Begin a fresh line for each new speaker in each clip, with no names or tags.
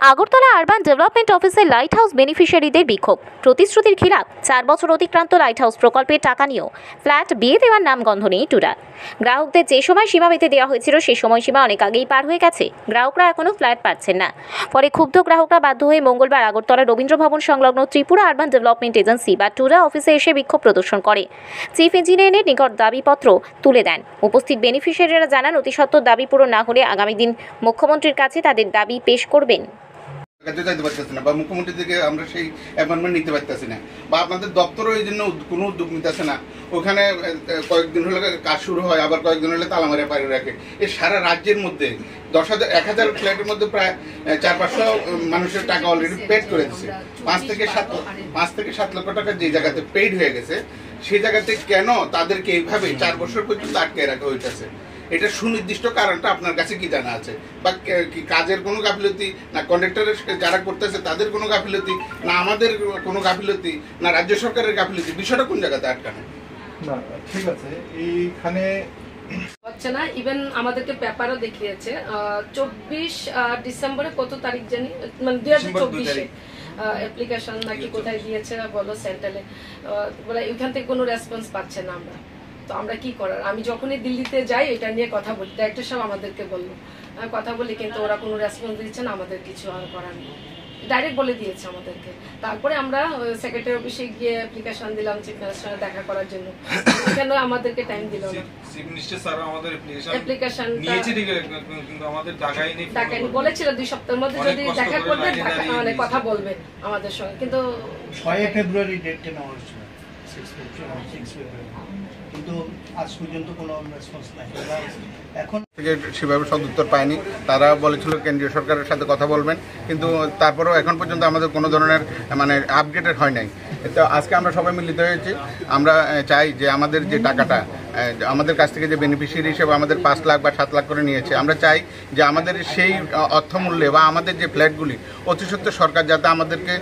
Agartala urban development অফিসের light house বেনিফিশিয়ারিদের বিক্ষোভ। প্রতিশ্রুতির খিলাফ 4 বছর অতিক্রান্ত লাইট হাউস প্রকল্পের টাকা নিয়েও ফ্ল্যাট বিয়ে দেওয়ার নামগন্ধ নেই টুডার। গ্রাহকদের যে সময় সীমা বেঁধে দেওয়া হয়েছিল সেই সময়সীমা অনেক আগেই পার হয়ে গেছে। গ্রাহকরা এখনও ফ্ল্যাট পাচ্ছেন না। ফলে ক্ষুব্ধ গ্রাহকরা বাধ্য হয়ে মঙ্গলবার আগরতলা রবীন্দ্র ভবন সংলগ্ন ত্রিপুরা আরবান ডেভেলপমেন্ট এজেন্সি বা টুডা অফিসে এসে বিক্ষোভ প্রদর্শন করে চিফ ইঞ্জিনিয়ারের নিকট দাবিপত্র তুলে দেন। উপস্থিত বেনিফিশিয়ারিরা জানান, অতি সত্বর দাবি পূরণ না হলে আগামী দিন মুখ্যমন্ত্রীর কাছে তাদের দাবি পেশ করবেন।
যাইতে পারতেছি না বা মুখ্যমন্ত্রী থেকে আমরা সেই অ্যাপয়েন্টমেন্ট নিতে পারতেছি না বা আপনাদের দপ্তরও এই জন্য কোনো উদ্যোগ নিতেছে না। ওখানে কয়েকদিন হলে কাজ শুরু হয়, আবার কয়েকদিন হলে তালা মারে বাইরে রাখে। এই সারা রাজ্যের মধ্যে 10,000 ফ্ল্যাটের মধ্যে প্রায় 400-500 মানুষের টাকা অলরেডি পেড করে দিচ্ছে। 5 থেকে 7 লক্ষ টাকা যে জায়গাতে পেইড হয়ে গেছে সেই জায়গাতে কেন তাদেরকে এইভাবে 4 বছর পর্যন্ত আটকে রাখা হইতেছে? এটা সুনির্দিষ্ট কারণটা আপনার কাছে কি জানা আছে? বা কাজের কোনো গাফিলতি, না কন্ট্রাক্টরের যারা করতেছে তাদের কোনো গাফিলতি, না আমাদের কোনো গাফিলতি, না রাজ্য সরকারের গাফিলতি? বিষয়টা কোন জায়গাতে আটকানো?
না ঠিক আছে, এইখানে
হচ্ছে না। ইভেন আমাদেরকে পেপারও দেখিয়েছে 24 ডিসেম্বরে, কত তারিখ জানি, মানে 2024-এ অ্যাপ্লিকেশন নাকি কোথায় দিয়েছে বলো সেন্ট্রালে, বলে এখান থেকে কোনো রেসপন্স পাচ্ছে না আমরা। তো আমরা কি করার? আমি যখনই দিল্লিতে যাই এটা নিয়ে কথা বলি, ডাইরেক্টর সাহেব আমাদেরকে বললো, কথা বলি, কিন্তু ওরা কোনো রেসপন্স দিচ্ছে না, আমাদের কিছু আর করার নেই, ডাইরেক্ট বলে দিয়েছে আমাদেরকে। তারপরে আমরা সেক্রেটারি অফিসে গিয়ে অ্যাপ্লিকেশন দিলাম চিফ মিনিস্টারের সঙ্গে দেখা করার জন্য, কেন আমাদেরকে টাইম দিল না।
চিফ মিনিস্টার স্যার আমাদের
অ্যাপ্লিকেশন
নিয়েছে ঠিক, কিন্তু আমাদের টাকাই নেই।
টাকাই বলেছিল 2 সপ্তাহের মধ্যে যদি দেখা করবে মানে কথা বলবে আমাদের সঙ্গে, কিন্তু
6 ফেব্রুয়ারি ডেটটা নেওয়া হয়েছিল, 6 ফেব্রুয়ারি, কিন্তু আজ পর্যন্ত কোনো রেসপন্স নাই। এখন
থেকে সেভাবে সদুত্তর পায়নি। তারা বলেছিল কেন্দ্রীয় সরকারের সাথে কথা বলবেন, কিন্তু তারপরেও এখন পর্যন্ত আমাদের কোনো ধরনের মানে আপডেটেড হয় নাই। তো আজকে আমরা সবাই মিলিত হয়েছি। আমরা চাই যে আমাদের যে টাকাটা আমাদের কাছ থেকে যে বেনিফিশিয়ারি হিসেবে আমাদের 5 লাখ বা 7 লাখ করে নিয়েছে, আমরা চাই যে আমাদের সেই অর্থমূল্যে বা আমাদের যে ফ্ল্যাটগুলি অতি সত্বর সরকার যাতে আমাদেরকে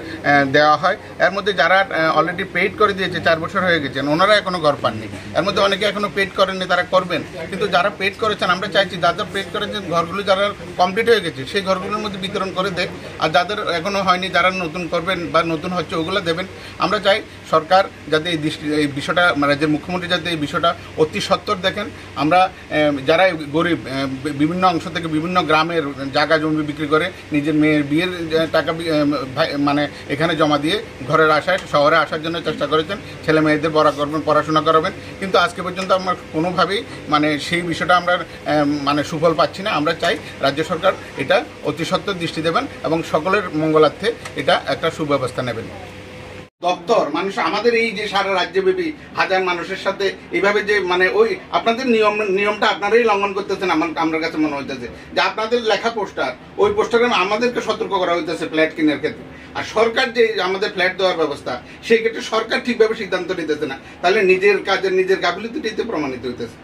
দেওয়া হয়। এর মধ্যে যারা অলরেডি পেইড করে দিয়েছে 4 বছর হয়ে গেছেন, ওনারা এখনও ঘর পাননি। এর মধ্যে অনেকে এখনও পেইড করেননি, তারা করবেন। কিন্তু যারা পেইড করেছেন আমরা চাইছি যারা পেইড করেছেন ঘরগুলো যারা কমপ্লিট হয়ে গেছে সেই ঘরগুলোর মধ্যে বিতরণ করে দেখ, আর যাদের এখনও হয়নি, যারা নতুন করবেন বা নতুন হচ্ছে ওগুলো দেবেন। আমরা চাই সরকার যাতে এই বিষয়টা, রাজ্যের মুখ্যমন্ত্রী যাতে এই বিষয়টা অতি সত্বর দেখেন। আমরা যারা গরিব বিভিন্ন অংশ থেকে বিভিন্ন গ্রামের জায়গা জমি বিক্রি করে নিজের মেয়ের বিয়ের টাকা মানে এখানে জমা দিয়ে ঘরের আশায় শহরে আসার জন্য চেষ্টা করেছেন, ছেলে মেয়েদের পড়াশোনা করাবেন, কিন্তু আজকে পর্যন্ত আমরা কোনোভাবেই মানে সেই বিষয়টা আমরা মানে সুফল পাচ্ছি না। আমরা চাই রাজ্য সরকার এটা অতি সত্বর দৃষ্টি দেবেন এবং সকলের মঙ্গলার্থে এটা একটা সুব্যবস্থা নেবেন। দপ্তর মানুষ আমাদের এই যে সারা রাজ্যব্যাপী হাজার মানুষের সাথে এইভাবে যে মানে ওই আপনাদের নিয়মটা আপনারাই লঙ্ঘন করতেছেন। আমার কাছে মনে হইতেছে যে আপনাদের লেখা পোস্টার, ওই পোস্টারে আমাদেরকে সতর্ক করা হইতেছে ফ্ল্যাট কেনার ক্ষেত্রে, আর সরকার যে আমাদের ফ্ল্যাট দেওয়ার ব্যবস্থা সেই ক্ষেত্রে সরকার ঠিকভাবে সিদ্ধান্ত নিতেছে না। তাহলে নিজের কাজের নিজের গাফিলতিতে প্রমাণিত হইতেছে।